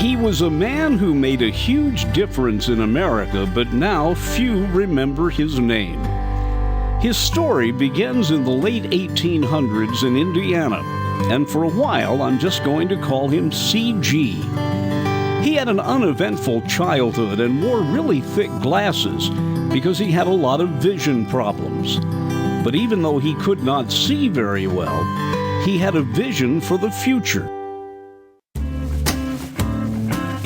He was a man who made a huge difference in America, but now few remember his name. His story begins in the late 1800s in Indiana, and for a while I'm just going to call him CG. He had an uneventful childhood and wore really thick glasses because he had a lot of vision problems. But even though he could not see very well, he had a vision for the future.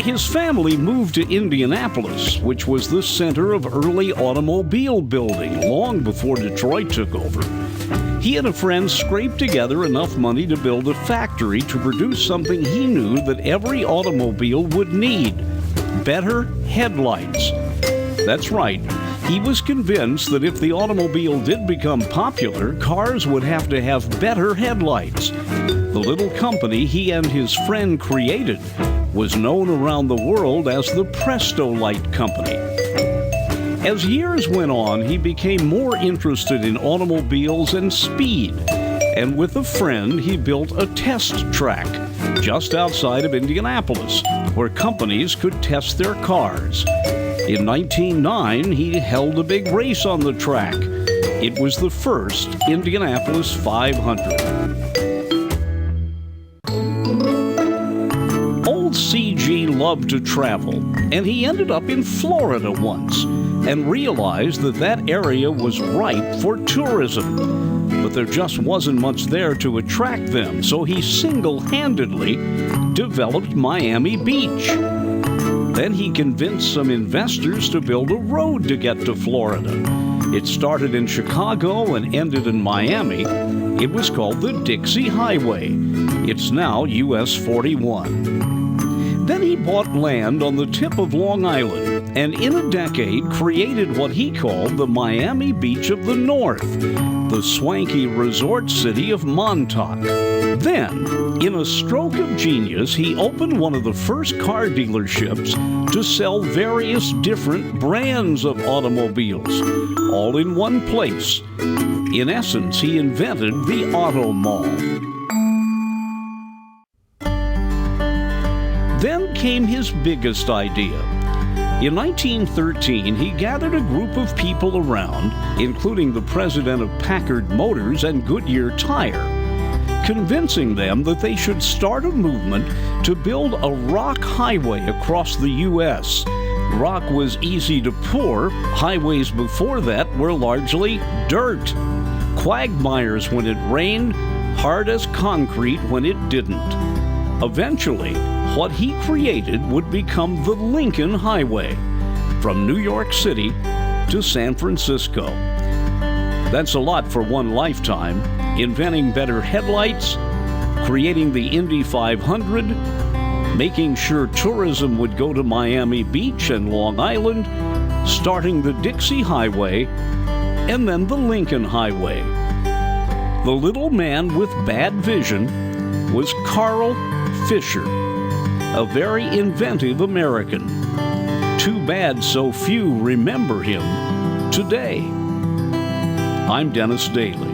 His family moved to Indianapolis, which was the center of early automobile building long before Detroit took over. He and a friend scraped together enough money to build a factory to produce something he knew that every automobile would need: better headlights. That's right. He was convinced that if the automobile did become popular, cars would have to have better headlights. The little company he and his friend created was known around the world as the Presto Light Company. As years went on, he became more interested in automobiles and speed, and with a friend, he built a test track just outside of Indianapolis, where companies could test their cars. In 1909, he held a big race on the track. It was the first Indianapolis 500. Old CG loved to travel, and he ended up in Florida once and realized that that area was ripe for tourism. But there just wasn't much there to attract them, so he single-handedly developed Miami Beach. Then he convinced some investors to build a road to get to Florida. It started in Chicago and ended in Miami. It was called the Dixie Highway. It's now US 41. Then he bought land on the tip of Long Island and in a decade created what he called the Miami Beach of the North, the swanky resort city of Montauk. Then, in a stroke of genius, he opened one of the first car dealerships to sell various different brands of automobiles, all in one place. In essence, he invented the auto mall. Then came his biggest idea. In 1913, he gathered a group of people around, including the president of Packard Motors and Goodyear Tire, convincing them that they should start a movement to build a rock highway across the U.S. Rock was easy to pour. Highways before that were largely dirt. Quagmires when it rained, hard as concrete when it didn't. Eventually, what he created would become the Lincoln Highway, from New York City to San Francisco. That's a lot for one lifetime: inventing better headlights, creating the Indy 500, making sure tourism would go to Miami Beach and Long Island, starting the Dixie Highway, and then the Lincoln Highway. The little man with bad vision was Carl Fisher, a very inventive American. Too bad so few remember him today. I'm Dennis Daly.